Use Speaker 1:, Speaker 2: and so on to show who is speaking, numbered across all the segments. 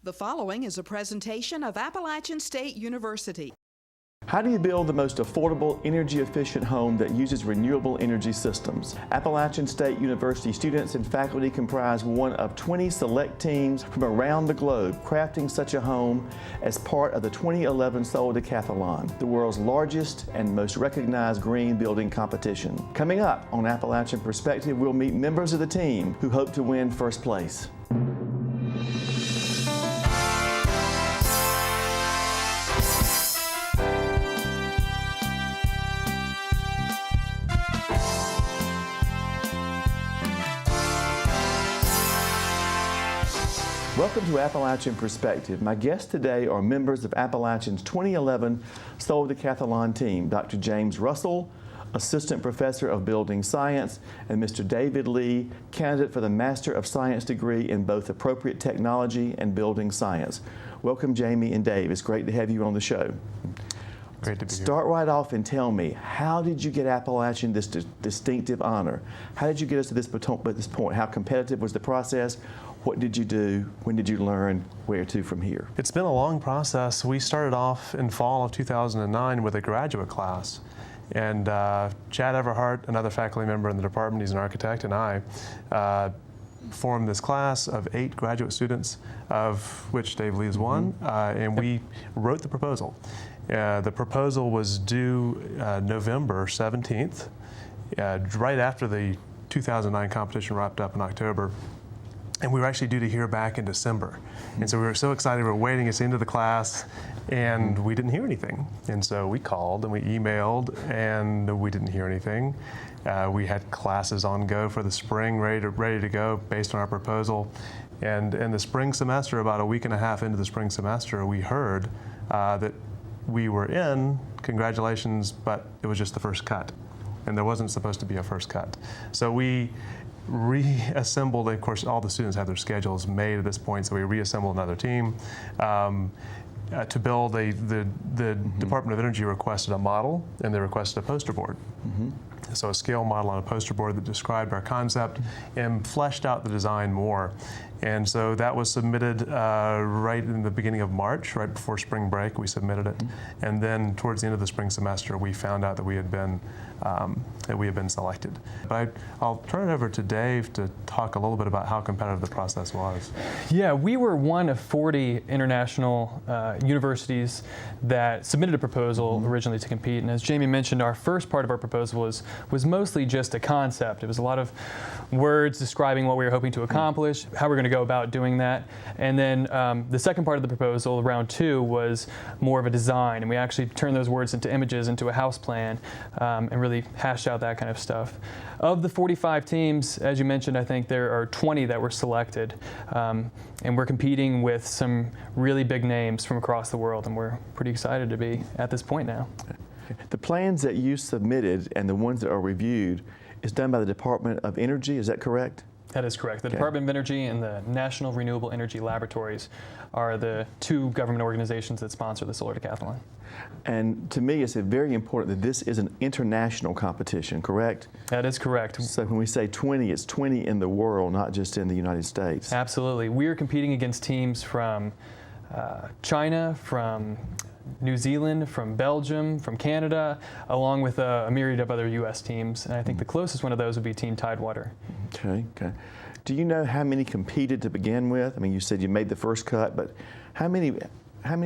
Speaker 1: The following is a presentation of Appalachian State University.
Speaker 2: How do you build the most affordable, energy-efficient home that uses renewable energy systems? Appalachian State University students and faculty comprise one of 20 select teams from around the globe crafting such a home as part of the 2011 Solar Decathlon, the world's largest and most recognized green building competition. Coming up on Appalachian Perspective, we'll meet members of the team who hope to win first place. Welcome to Appalachian Perspective. My guests today are members of Appalachian's 2011 Solar Decathlon team, Dr. James Russell, Assistant Professor of Building Science, and Mr. David Lee, candidate for the Master of Science degree in both Appropriate Technology and Building Science. Welcome, Jamie and Dave. It's great to have you on the show.
Speaker 3: Great to be here.
Speaker 2: Start right off and tell me, how did you get Appalachian this distinctive honor? How did you get us to this point? How competitive was the process? What did you do? When did you learn? Where to from here?
Speaker 3: It's been a long process. We started off in fall of 2009 with a graduate class. And Chad Everhart, another faculty member in the department, he's an architect, and I formed this class of 8 graduate students, of which Dave Lee is one, and we wrote the proposal. The proposal was due November 17th, right after the 2009 competition wrapped up in October. And we were actually due to hear back in December. And so we were so excited, we were waiting us into the class, and we didn't hear anything. And so we called and we emailed, and we didn't hear anything. We had classes on go for the spring, ready to go based on our proposal. And in the spring semester, about a week and a half into the spring semester, we heard that we were in, congratulations, but it was just the first cut. And there wasn't supposed to be a first cut. So we reassembled, of course, all the students have their schedules made at this point, so we reassembled another team to build the Department of Energy requested a model, and they requested a poster board. So a scale model on a poster board that described our concept and fleshed out the design more. And so that was submitted right in the beginning of March, right before spring break, we submitted it. And then towards the end of the spring semester, we found out that we had been selected. But I'll turn it over to Dave to talk a little bit about how competitive the process was.
Speaker 4: Yeah, we were one of 40 international universities that submitted a proposal originally to compete. And as Jamie mentioned, our first part of our proposal was mostly just a concept. It was a lot of words describing what we were hoping to accomplish, how we're going to go about doing that. And then the second part of the proposal, round 2, was more of a design. And we actually turned those words into images, into a house plan, and really hashed out that kind of stuff. Of the 45 teams, as you mentioned, I think there are 20 that were selected. And we're competing with some really big names from across the world, and we're pretty excited to be at this point now.
Speaker 2: The plans that you submitted and the ones that are reviewed is done by the Department of Energy, is that correct?
Speaker 4: That is correct. The Department of Energy and the National Renewable Energy Laboratories are the 2 government organizations that sponsor the Solar Decathlon.
Speaker 2: And to me, it's very important that this is an international competition, correct?
Speaker 4: That is correct.
Speaker 2: So when we say 20, it's 20 in the world, not just in the United States.
Speaker 4: Absolutely. We are competing against teams from China, from New Zealand, from Belgium, from Canada, along with a myriad of other U.S. teams. And I think the closest one of those would be Team Tidewater.
Speaker 2: Okay. Do you know how many competed to begin with? I mean, you said you made the first cut, but how many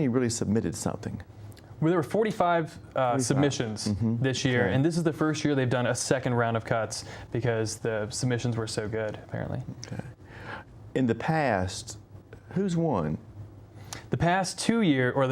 Speaker 2: really submitted something?
Speaker 4: Well, there were 45 submissions this year, and this is the first year they've done a second round of cuts because the submissions were so good, apparently.
Speaker 2: Okay. In the past, who's won?
Speaker 4: The past 2 years, or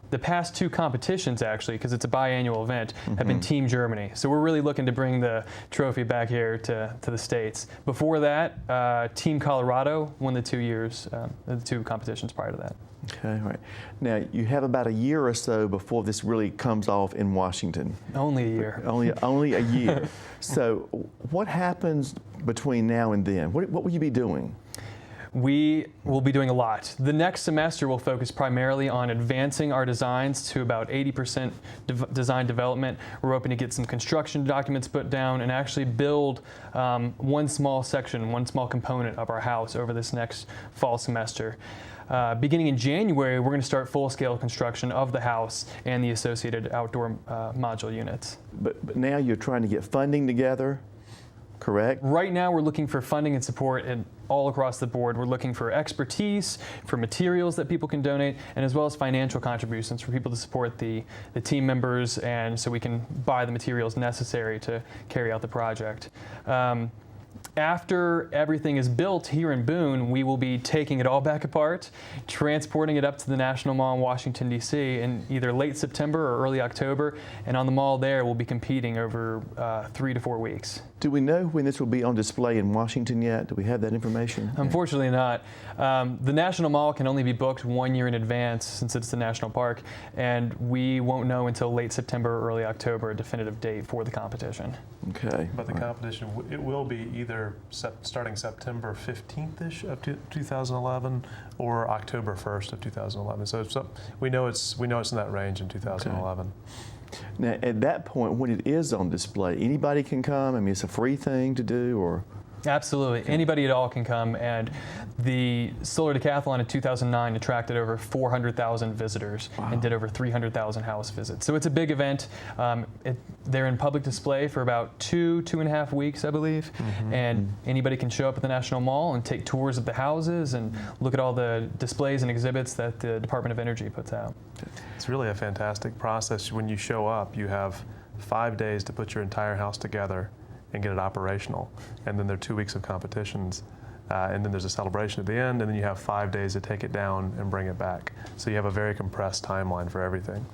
Speaker 4: the past 2 competitions, actually, because it's a biannual event, have been Team Germany. So we're really looking to bring the trophy back here to the States. Before that, Team Colorado won the 2 years, the 2 competitions prior to that.
Speaker 2: Okay, all right. Now, you have about a year or so before this really comes off in Washington.
Speaker 4: Only a year.
Speaker 2: Only a year. So what happens between now and then? What will you be doing?
Speaker 4: We will be doing a lot. The next semester will focus primarily on advancing our designs to about 80% design development. We're hoping to get some construction documents put down and actually build one small section, one small component of our house over this next fall semester. beginning in January, we're going to start full-scale construction of the house and the associated outdoor module units.
Speaker 2: But now you're trying to get funding together, correct?
Speaker 4: Right now, we're looking for funding and support all across the board. We're looking for expertise, for materials that people can donate, and as well as financial contributions for people to support the team members, and so we can buy the materials necessary to carry out the project. After everything is built here in Boone, we will be taking it all back apart, transporting it up to the National Mall in Washington, D.C. in either late September or early October, and on the mall there we'll be competing over 3 to 4 weeks.
Speaker 2: Do we know when this will be on display in Washington yet? Do we have that information?
Speaker 4: Unfortunately not. The National Mall can only be booked 1 year in advance since it's the national park, and we won't know until late September or early October a definitive date for the competition.
Speaker 2: Okay.
Speaker 3: But the competition, it will be either starting September 15th-ish of 2011 or October 1st of 2011. So we know it's in that range in 2011.
Speaker 2: Okay. Now, at that point, when it is on display, anybody can come? I mean, it's a free thing to do, or?
Speaker 4: Absolutely. Anybody at all can come, and the Solar Decathlon in 2009 attracted over 400,000 visitors and did over 300,000 house visits. So it's a big event. They're in public display for about 2.5 weeks, I believe, and anybody can show up at the National Mall and take tours of the houses and look at all the displays and exhibits that the Department of Energy puts out.
Speaker 3: It's really a fantastic process. When you show up, you have 5 days to put your entire house together and get it operational. And then there are 2 weeks of competitions. And then there's a celebration at the end, and then you have 5 days to take it down and bring it back. So you have a very compressed timeline for everything.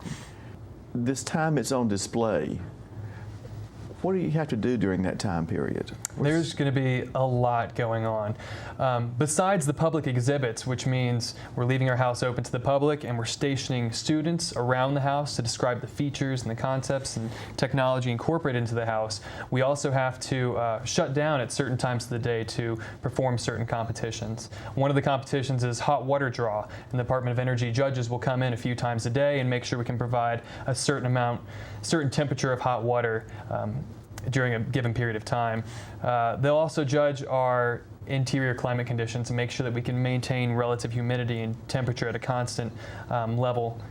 Speaker 2: This time it's on display, what do you have to do during that time period?
Speaker 4: There's going to be a lot going on. Besides the public exhibits, which means we're leaving our house open to the public and we're stationing students around the house to describe the features and the concepts and technology incorporated into the house, we also have to shut down at certain times of the day to perform certain competitions. One of the competitions is hot water draw, and the Department of Energy judges will come in a few times a day and make sure we can provide a certain temperature of hot water during a given period of time. They'll also judge our interior climate conditions and make sure that we can maintain relative humidity and temperature at a constant level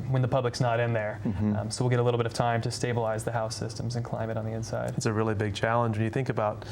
Speaker 4: when the public's not in there. So we'll get a little bit of time to stabilize the house systems and climate on the inside.
Speaker 3: It's a really big challenge when you think about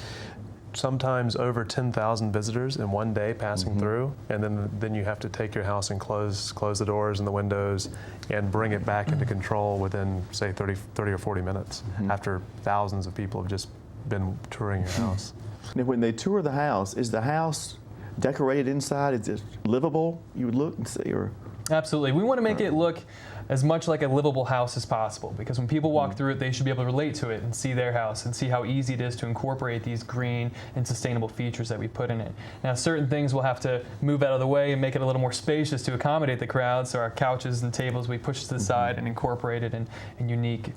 Speaker 3: sometimes over 10,000 visitors in one day passing through, and then you have to take your house and close the doors and the windows and bring it back into control within, say, 30 or 40 minutes after thousands of people have just been touring your house.
Speaker 2: Now, when they tour the house, is the house decorated inside? Is it livable? You would look and see, or?
Speaker 4: Absolutely. We want to make it look as much like a livable house as possible, because when people walk through it, they should be able to relate to it and see their house and see how easy it is to incorporate these green and sustainable features that we put in it. Now, certain things we'll have to move out of the way and make it a little more spacious to accommodate the crowd, so our couches and tables we push to the side and incorporate it in unique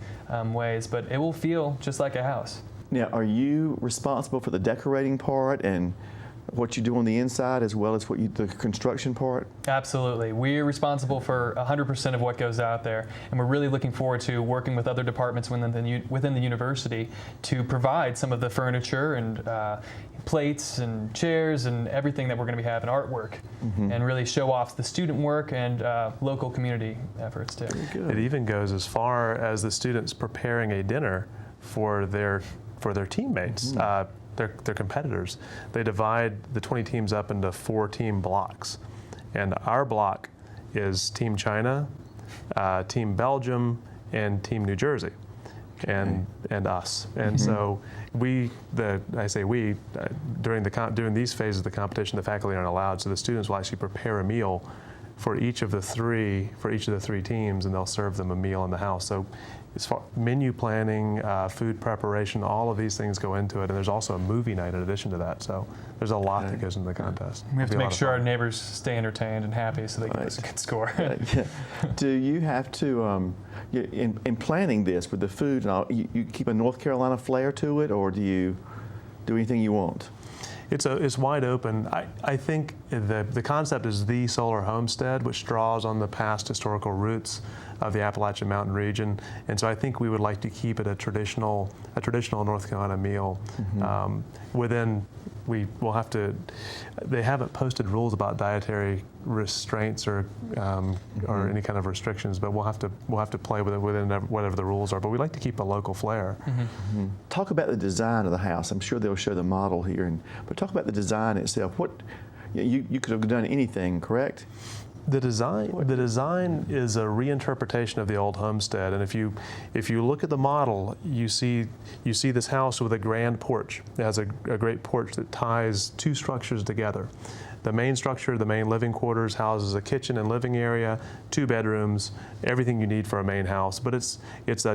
Speaker 4: ways, but it will feel just like a house.
Speaker 2: Now, are you responsible for the decorating part and what you do on the inside as well as the construction part?
Speaker 4: Absolutely. We're responsible for 100% of what goes out there, and we're really looking forward to working with other departments within the university to provide some of the furniture and plates and chairs and everything that we're going to be having, artwork, and really show off the student work and local community efforts too.
Speaker 3: It even goes as far as the students preparing a dinner for their teammates. They're competitors. They divide the 20 teams up into 4 team blocks. And our block is Team China, Team Belgium, and Team New Jersey, and us. And so during these phases of the competition, the faculty aren't allowed, so the students will actually prepare a meal for each of the three teams, and they'll serve them a meal in the house. So as far menu planning, food preparation, all of these things go into it, and there's also a movie night in addition to that. So there's a lot that goes into the contest.
Speaker 4: We have to make sure our neighbors stay entertained and happy so they get a good score.
Speaker 2: Do you have to, in planning this with the food and all, you keep a North Carolina flair to it, or do you do anything you want?
Speaker 3: It's wide open. I think the concept is the Solar Homestead, which draws on the past historical roots of the Appalachian Mountain region, and so I think we would like to keep it a traditional North Carolina meal within we will have to. They haven't posted rules about dietary restraints or any kind of restrictions, but we'll have to play with it within whatever the rules are. But we like to keep a local flair.
Speaker 2: Talk about the design of the house. I'm sure they'll show the model here, but talk about the design itself. What you could have done anything, correct?
Speaker 3: The design is a reinterpretation of the old homestead, and if you look at the model, you see this house with a grand porch. It has a great porch that ties two structures together. The main structure, the main living quarters, houses a kitchen and living area, 2 bedrooms, everything you need for a main house, but it's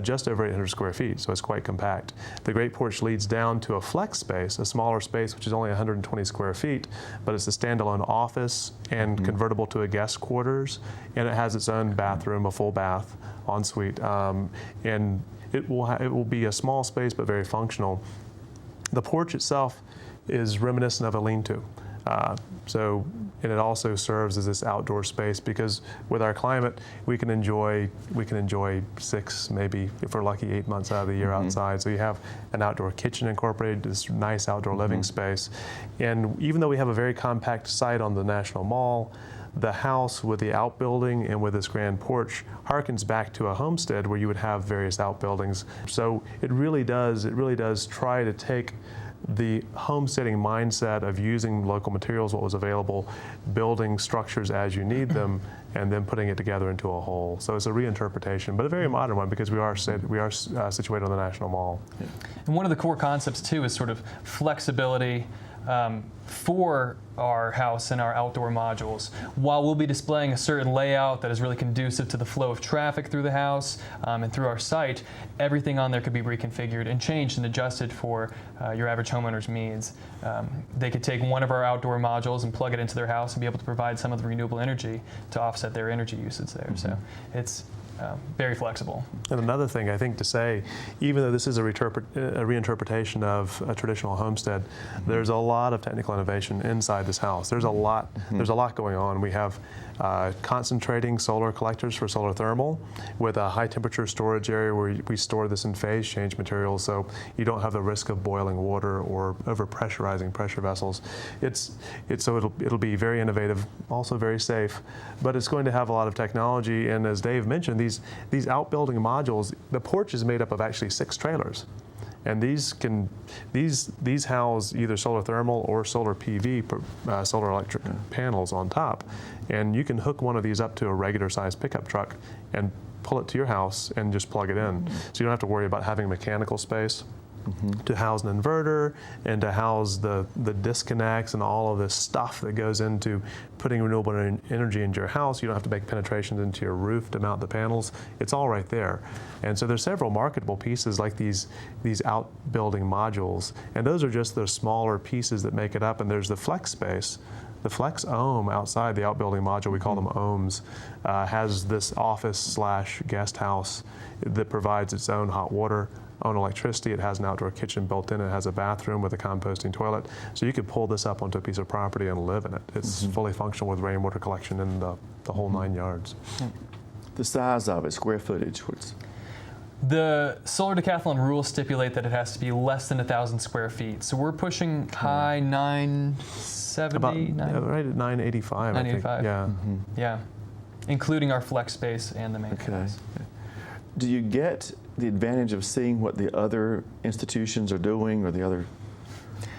Speaker 3: just over 800 square feet, so it's quite compact. The great porch leads down to a flex space, a smaller space, which is only 120 square feet, but it's a standalone office and convertible to a guest quarters, and it has its own bathroom, a full bath, ensuite, and it will be a small space but very functional. The porch itself is reminiscent of a lean-to. And it also serves as this outdoor space because with our climate, we can enjoy 6, maybe if we're lucky, 8 months out of the year outside. So you have an outdoor kitchen incorporated, this nice outdoor living space. And even though we have a very compact site on the National Mall, the house with the outbuilding and with this grand porch harkens back to a homestead where you would have various outbuildings. So it really does try to take the homesteading mindset of using local materials, what was available, building structures as you need them, and then putting it together into a whole. So it's a reinterpretation, but a very modern one because we are situated on the National Mall.
Speaker 4: Yeah. And one of the core concepts too is sort of flexibility for our house and our outdoor modules. While we'll be displaying a certain layout that is really conducive to the flow of traffic through the house and through our site, everything on there could be reconfigured and changed and adjusted for your average homeowner's needs. They could take one of our outdoor modules and plug it into their house and be able to provide some of the renewable energy to offset their energy usage there. So it's very flexible.
Speaker 3: And another thing I think to say, even though this is a reinterpretation of a traditional homestead, there's a lot of technical innovation inside this house. There's a lot going on. We have concentrating solar collectors for solar thermal with a high temperature storage area where we store this in phase change materials, so you don't have the risk of boiling water or over pressurizing pressure vessels. So it'll be very innovative, also very safe, but it's going to have a lot of technology. And as Dave mentioned, these outbuilding modules, the porch is made up of actually 6 trailers. And these house either solar thermal or solar PV, solar electric panels on top. And you can hook one of these up to a regular sized pickup truck and pull it to your house and just plug it in. So you don't have to worry about having mechanical space to house an inverter and to house the disconnects and all of this stuff that goes into putting renewable energy into your house. You don't have to make penetrations into your roof to mount the panels. It's all right there. And so there's several marketable pieces like these outbuilding modules, and those are just the smaller pieces that make it up. And there's the flex space. The Flex Ohm outside the outbuilding module, we call them ohms, has this office/guest house that provides its own hot water, own electricity. It has an outdoor kitchen built in. It has a bathroom with a composting toilet. So you could pull this up onto a piece of property and live in it. It's fully functional with rainwater collection and the whole 9 yards.
Speaker 2: The size of it, square footage, what's...
Speaker 4: The Solar Decathlon rules stipulate that it has to be less than 1,000 square feet. So we're pushing high 970,
Speaker 3: right at 985, I think. Yeah.
Speaker 4: Yeah, including our flex space and the main house.
Speaker 2: Do you get the advantage of seeing what the other institutions are doing or the other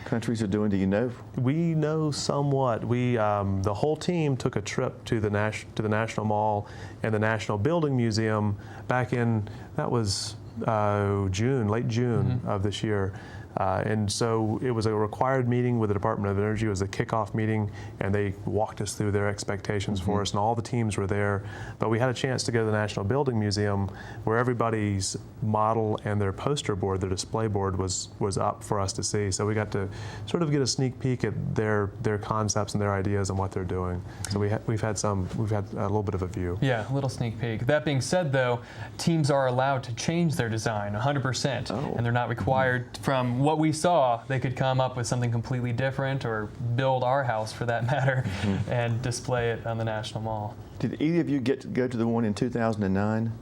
Speaker 2: countries are doing? Do you know?
Speaker 3: We know somewhat. We the whole team took a trip to the National Mall and the National Building Museum back in, that was late June of this year. And so it was a required meeting with the Department of Energy. It was a kickoff meeting, and they walked us through their expectations for us, and all the teams were there. But we had a chance to go to the National Building Museum, where everybody's model and their poster board, their display board, was up for us to see. So we got to sort of get a sneak peek at their concepts and their ideas and what they're doing. So we've had a little bit of a view.
Speaker 4: Yeah, a little sneak peek. That being said, though, teams are allowed to change their design 100%, and they're not required from what we saw. They could come up with something completely different or build our house for that matter and display it on the National Mall.
Speaker 2: Did either of you get to go to the one in 2009?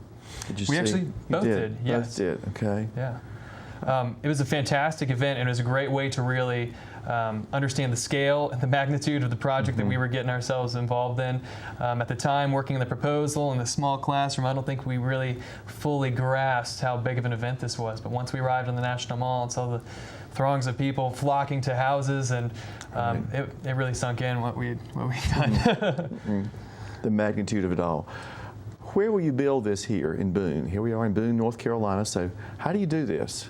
Speaker 2: Did you see?
Speaker 4: Actually both did, yes.
Speaker 2: Both did, okay.
Speaker 4: Yeah. It was a fantastic event, and it was a great way to really understand the scale and the magnitude of the project that we were getting ourselves involved in. At the time, working on the proposal in the small classroom, I don't think we really fully grasped how big of an event this was. But once we arrived on the National Mall and saw the throngs of people flocking to houses, and it really sunk in what we'd done.
Speaker 2: The magnitude of it all. Where will you build this here in Boone? Here we are in Boone, North Carolina. So how do you do this?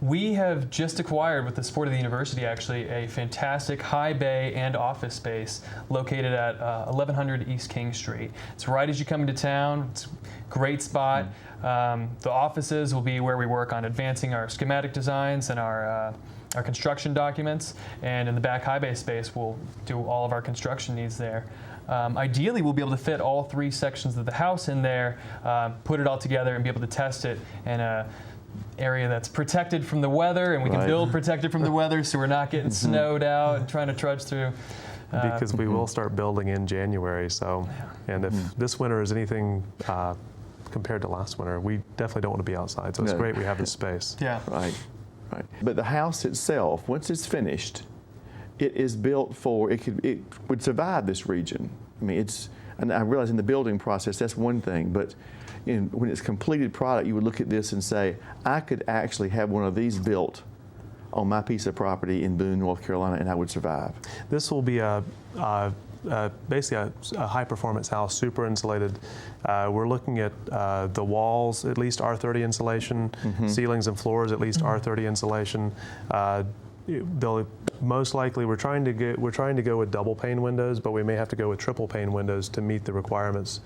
Speaker 4: We have just acquired, with the support of the university actually, a fantastic high bay and office space located at 1100 East King Street. It's right as you come into town. It's a great spot. The offices will be where we work on advancing our schematic designs and our construction documents. And in the back high bay space, we'll do all of our construction needs there. Ideally, we'll be able to fit all 3 sections of the house in there, put it all together, and be able to test it in a area that's protected from the weather, and we can build protected from the weather, so we're not getting snowed out and trying to trudge through.
Speaker 3: Because we will start building in January. So, and if this winter is anything compared to last winter, we definitely don't want to be outside. So it's great we have this space.
Speaker 4: Yeah.
Speaker 2: Right. But the house itself, once it's finished, it is built for, it would survive this region. I mean, and I realize in the building process, that's one thing, but when it's completed product, you would look at this and say, I could actually have one of these built on my piece of property in Boone, North Carolina, and I would survive.
Speaker 3: This will be basically a high-performance house, super insulated. We're looking at the walls, at least R30 insulation, ceilings and floors, at least R30 insulation. They'll most likely we're trying to go with double pane windows, but we may have to go with triple pane windows to meet the requirements.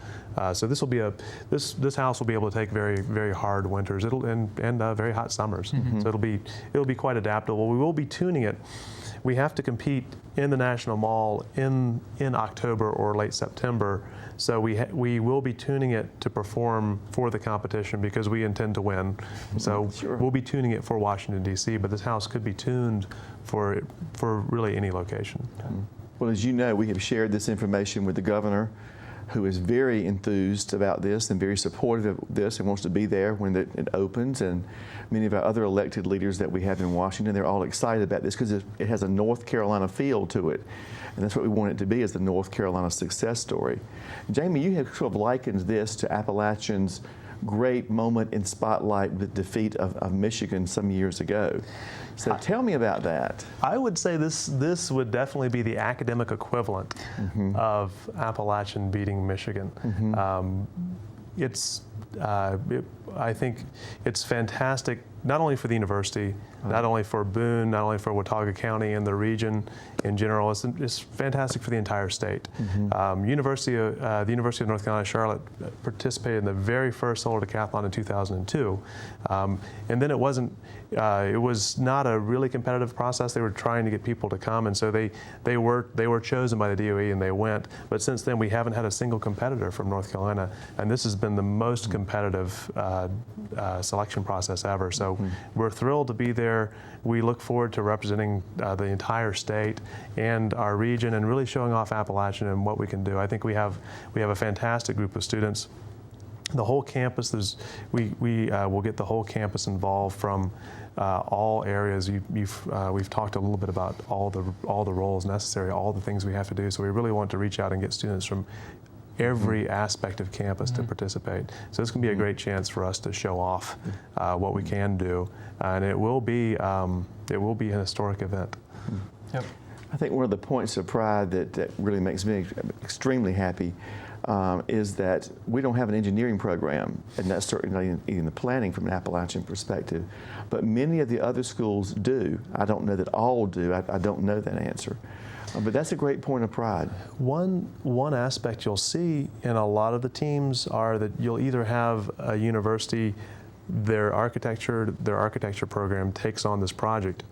Speaker 3: So this will be this house will be able to take very, very hard winters. And very hot summers. So it'll be quite adaptable. We will be tuning it. We have to compete in the National Mall in October or late September. So we will be tuning it to perform for the competition because we intend to win. So we'll be tuning it for Washington, D.C., but this house could be tuned for really any location.
Speaker 2: Well, as you know, we have shared this information with the governor, who is very enthused about this and very supportive of this and wants to be there when it opens, and many of our other elected leaders that we have in Washington, they're all excited about this because it has a North Carolina feel to it. And that's what we want it to be, is the North Carolina success story. Jamie, you have sort of likened this to Appalachian's great moment in spotlight with the defeat of Michigan some years ago. So tell me about that.
Speaker 3: I would say this would definitely be the academic equivalent of Appalachian beating Michigan. I think it's fantastic, not only for the university, not only for Boone, not only for Watauga County and the region in general. It's fantastic for the entire state. The University of North Carolina Charlotte participated in the very first Solar Decathlon in 2002, and then it was not a really competitive process. They were trying to get people to come, and so they were chosen by the DOE and they went. But since then, we haven't had a single competitor from North Carolina, and this has been the most competitive selection process ever. So we're thrilled to be there. We look forward to representing the entire state and our region and really showing off Appalachian and what we can do. I think we have a fantastic group of students. The whole campus, we will get the whole campus involved from all areas. We've talked a little bit about all the roles necessary, all the things we have to do. So we really want to reach out and get students from every aspect of campus to participate. So this can be a great chance for us to show off what we can do, and it will be an historic event.
Speaker 4: Yep.
Speaker 2: I think one of the points of pride that really makes me extremely happy is that we don't have an engineering program, and that's certainly in the planning from an Appalachian perspective, but many of the other schools do. I don't know that all do. I don't know that answer. But that's a great point of pride.
Speaker 3: One aspect you'll see in a lot of the teams are that you'll either have a university, their architecture program takes on this project,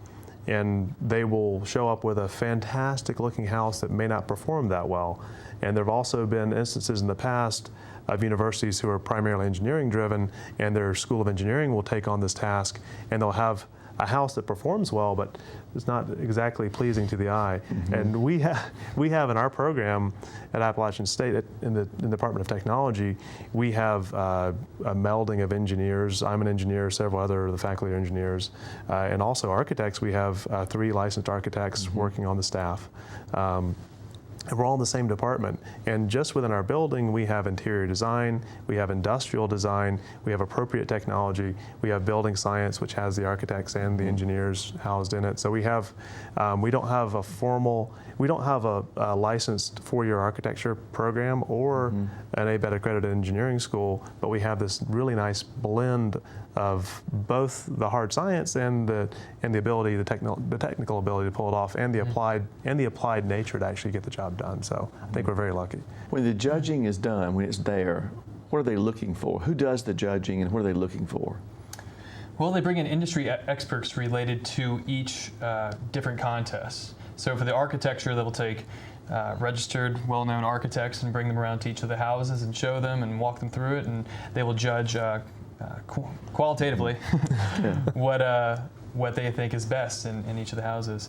Speaker 3: and they will show up with a fantastic looking house that may not perform that well. And there have also been instances in the past of universities who are primarily engineering driven, and their School of Engineering will take on this task, and they'll have a house that performs well, but it's not exactly pleasing to the eye. And we have in our program at Appalachian State, in the Department of Technology, we have a melding of engineers. I'm an engineer, several other of the faculty are engineers, and also architects. We have 3 licensed architects working on the staff. And we're all in the same department. And just within our building, we have interior design, we have industrial design, we have appropriate technology, we have building science, which has the architects and the engineers housed in it. So we have, we don't have a licensed 4-year architecture program or an ABET accredited engineering school, but we have this really nice blend of both the hard science and the ability, the technical ability to pull it off, and the applied nature to actually get the job done. So I think we're very lucky.
Speaker 2: When the judging is done, when it's there, what are they looking for? Who does the judging, and what are they looking for?
Speaker 4: Well, they bring in industry experts related to each different contest. So for the architecture, they will take registered, well-known architects and bring them around to each of the houses and show them and walk them through it, and they will judge qualitatively what they think is best in each of the houses.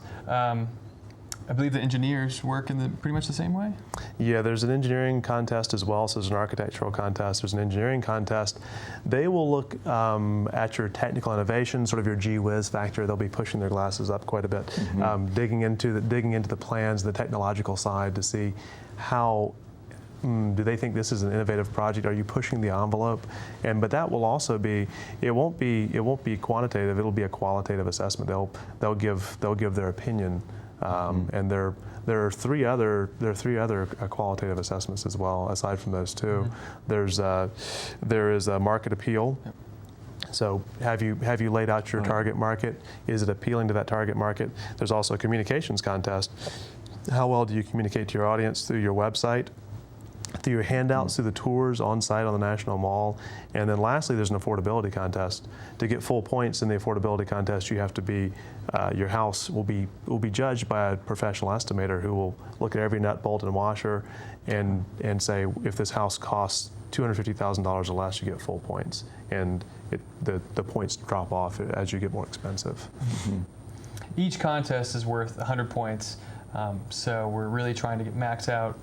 Speaker 4: I believe the engineers work in pretty much the same way?
Speaker 3: Yeah, there's an engineering contest as well, so there's an architectural contest, there's an engineering contest. They will look at your technical innovation, sort of your gee whiz factor. They'll be pushing their glasses up quite a bit, digging into the plans, the technological side to see how do they think this is an innovative project? Are you pushing the envelope? But that will also be, it won't be quantitative, it'll be a qualitative assessment. They'll give their opinion. And there are three other qualitative assessments as well, aside from those 2. There is a market appeal. So have you laid out your target market? Is it appealing to that target market? There's also a communications contest. How well do you communicate to your audience through your website, through your handouts, through the tours on site on the National Mall? And then lastly, there's an affordability contest. To get full points in the affordability contest, you have to be, your house will be judged by a professional estimator who will look at every nut, bolt, and washer and say, if this house costs $250,000 or less, you get full points. And the points drop off as you get more expensive.
Speaker 4: Each contest is worth 100 points, so we're really trying to max out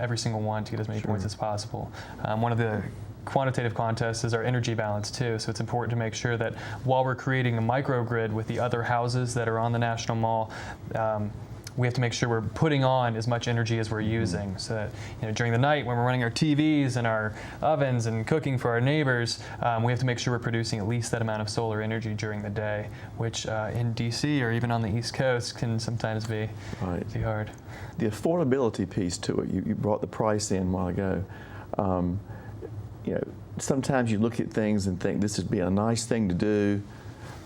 Speaker 4: every single one to get as many points as possible. One of the quantitative contests is our energy balance too, so it's important to make sure that while we're creating a microgrid with the other houses that are on the National Mall, we have to make sure we're putting on as much energy as we're using, so that during the night when we're running our TVs and our ovens and cooking for our neighbors, we have to make sure we're producing at least that amount of solar energy during the day, which in DC or even on the East Coast can sometimes be hard.
Speaker 2: The affordability piece to it, you brought the price in a while ago. Sometimes you look at things and think this would be a nice thing to do,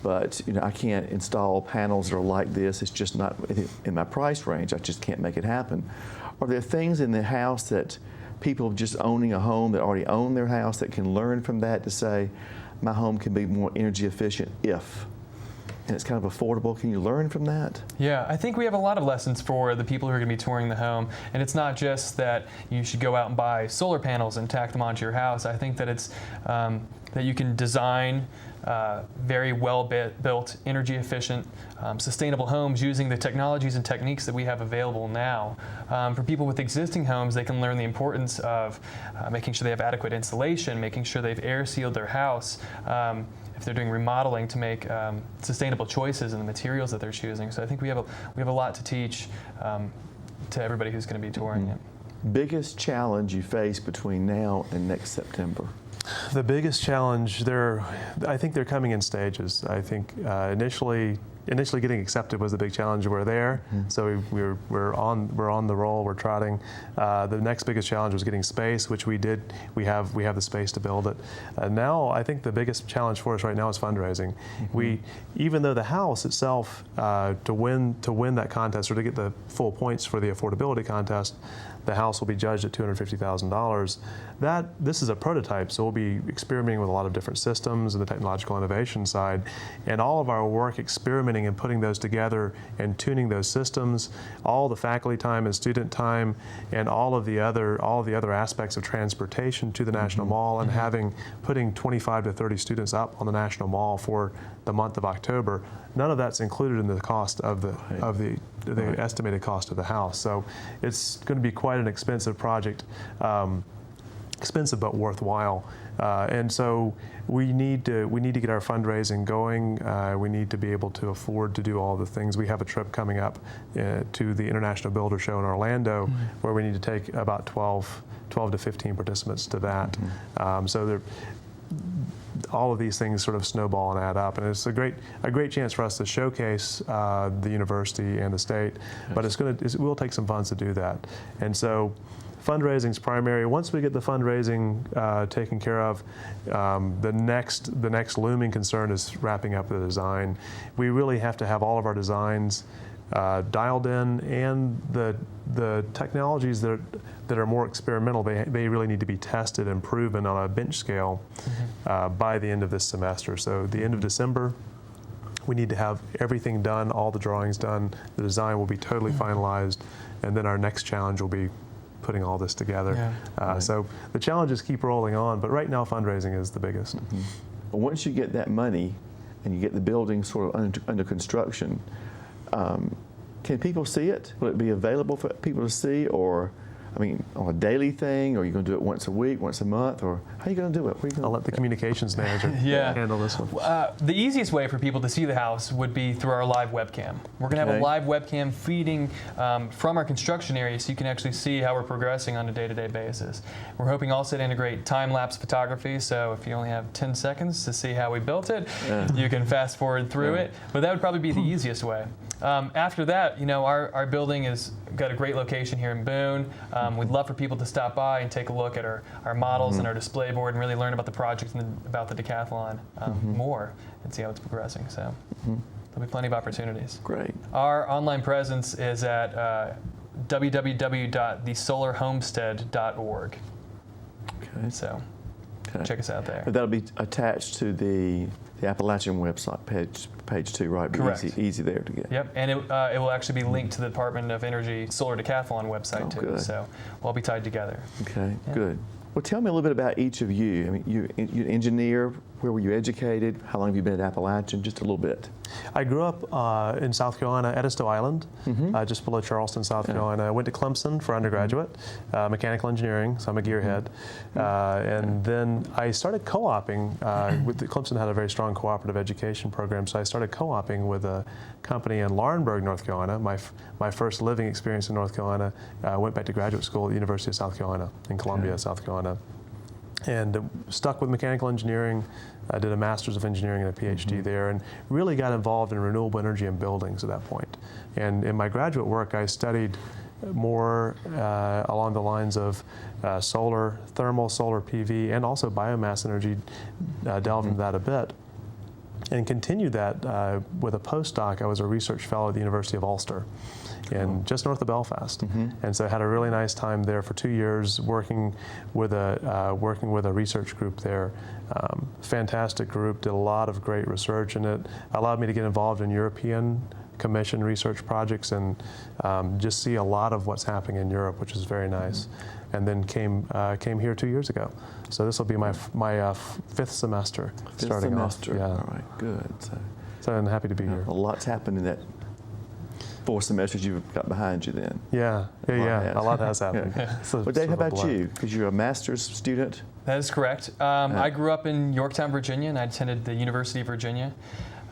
Speaker 2: but I can't install panels that are like this. It's just not in my price range. I just can't make it happen. Are there things in the house that people just owning a home that already own their house that can learn from that to say, my home can be more energy efficient and it's kind of affordable? Can you learn from that?
Speaker 4: Yeah, I think we have a lot of lessons for the people who are going to be touring the home. And it's not just that you should go out and buy solar panels and tack them onto your house. I think that it's that you can design very well-built, energy-efficient, sustainable homes using the technologies and techniques that we have available now. For people with existing homes, they can learn the importance of making sure they have adequate insulation, making sure they've air-sealed their house, if they're doing remodeling, to make sustainable choices in the materials that they're choosing. So I think we have a lot to teach to everybody who's going to be touring it.
Speaker 2: Biggest challenge you face between now and next September?
Speaker 3: The biggest challenge, I think they're coming in stages. I think initially getting accepted was the big challenge. We're there, so we're on the roll. We're trotting. The next biggest challenge was getting space, which we did. We have the space to build it. Now I think the biggest challenge for us right now is fundraising. Even though the house itself, to win that contest or to get the full points for the affordability contest, The house will be judged at $250,000. This is a prototype, so we'll be experimenting with a lot of different systems and the technological innovation side. And all of our work experimenting and putting those together and tuning those systems, all the faculty time and student time, and all of the other aspects of transportation to the National Mall, and putting 25 to 30 students up on the National Mall for the month of October. None of that's included in the cost of the estimated cost of the house. So it's going to be quite an expensive project. Expensive but worthwhile, and so we need to get our fundraising going. We need to be able to afford to do all the things. We have a trip coming up to the International Builder Show in Orlando, where we need to take about 12 to 15 participants to that. So all of these things sort of snowball and add up, and it's a great chance for us to showcase the university and the state. But it will take some funds to do that, and so. Fundraising is primary. Once we get the fundraising taken care of, the next looming concern is wrapping up the design. We really have to have all of our designs dialed in, and the technologies that are more experimental, they really need to be tested and proven on a bench scale by the end of this semester. So the end of December, we need to have everything done, all the drawings done. The design will be totally finalized, and then our next challenge will be putting all this together. So the challenges keep rolling on, but right now fundraising is the biggest.
Speaker 2: Well, once you get that money and you get the building sort of under construction, can people see it? Will it be available for people to see, or on a daily thing, or are you going to do it once a week, once a month, or how are you going to do it?
Speaker 3: I'll let the communications manager handle this one.
Speaker 4: The easiest way for people to see the house would be through our live webcam. We're going to have a live webcam feeding from our construction area, so you can actually see how we're progressing on a day-to-day basis. We're hoping also to integrate time-lapse photography, so if you only have 10 seconds to see how we built it, you can fast forward through it, but that would probably be the easiest way. After that, our building has got a great location here in Boone. We'd love for people to stop by and take a look at our models and our display board, and really learn about the project and about the decathlon more, and see how it's progressing. So there'll be plenty of opportunities.
Speaker 2: Great.
Speaker 4: Our online presence is at www.thesolarhomestead.org.
Speaker 2: Okay.
Speaker 4: So check us out there.
Speaker 2: But that'll be attached to the Appalachian website page too, right? Be
Speaker 4: Correct.
Speaker 2: Easy there to get.
Speaker 4: Yep, and it will actually be linked to the Department of Energy Solar Decathlon website too.
Speaker 2: Good.
Speaker 4: So we'll all be tied together.
Speaker 2: Okay, good. Well, tell me a little bit about each of you. You're an engineer. Where were you educated? How long have you been at Appalachian? Just a little bit.
Speaker 3: I grew up in South Carolina, Edisto Island, just below Charleston, South Carolina. I went to Clemson for undergraduate, mechanical engineering, so I'm a gearhead. And then I started co-oping. Clemson had a very strong cooperative education program, so I started co-oping with a company in Laurinburg, North Carolina. My first living experience in North Carolina. I went back to graduate school at the University of South Carolina in Columbia, South Carolina. And stuck with mechanical engineering. I did a master's of engineering and a PhD there, and really got involved in renewable energy and buildings at that point. And in my graduate work, I studied more along the lines of solar, thermal, solar PV, and also biomass energy, delved into that a bit. And continued that with a postdoc. I was a research fellow at the University of Ulster, just north of Belfast. And so I had a really nice time there for 2 years, working with a research group there. Fantastic group, did a lot of great research, and it allowed me to get involved in European Commission research projects and just see a lot of what's happening in Europe, which is very nice. And then came here 2 years ago. So this will be my fifth semester starting off. Yeah.
Speaker 2: All right, good.
Speaker 3: So I'm happy to be here.
Speaker 2: A lot's happened in that 4 semesters you've got behind you then.
Speaker 3: Yeah. A lot has happened.
Speaker 2: Well, Dave, how about you? Because you're a master's student.
Speaker 4: That is correct. I grew up in Yorktown, Virginia, and I attended the University of Virginia,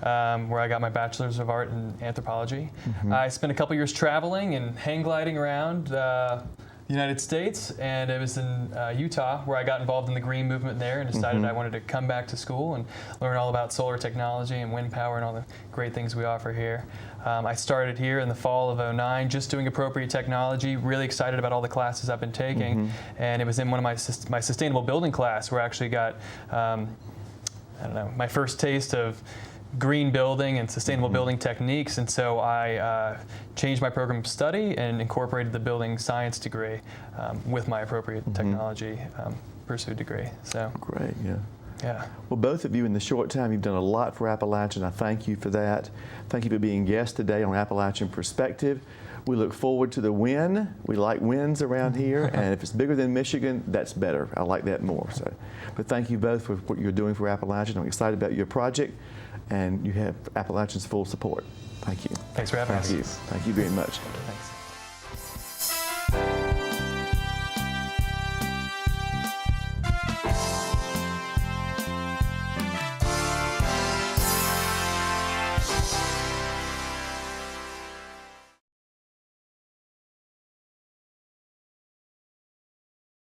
Speaker 4: where I got my Bachelor's of Art in Anthropology. I spent a couple years traveling and hang gliding around the United States, and it was in Utah where I got involved in the green movement there and decided I wanted to come back to school and learn all about solar technology and wind power and all the great things we offer here. I started here in the fall of '09, just doing appropriate technology, really excited about all the classes I've been taking, and it was in one of my sustainable building class where I actually got, my first taste of green building and sustainable building techniques, and so I changed my program of study and incorporated the building science degree with my appropriate technology pursued degree. So
Speaker 2: Great, yeah.
Speaker 4: yeah.
Speaker 2: Well, both of you, in the short time, you've done a lot for Appalachian. I thank you for that. Thank you for being guests today on Appalachian Perspective. We look forward to the win. We like wins around here, and if it's bigger than Michigan, that's better. I like that more. So, but thank you both for what you're doing for Appalachian. I'm excited about your project, and you have Appalachian's full support. Thank you.
Speaker 4: Thanks for having us.
Speaker 2: Thank you. Thank you very much.
Speaker 4: Thanks.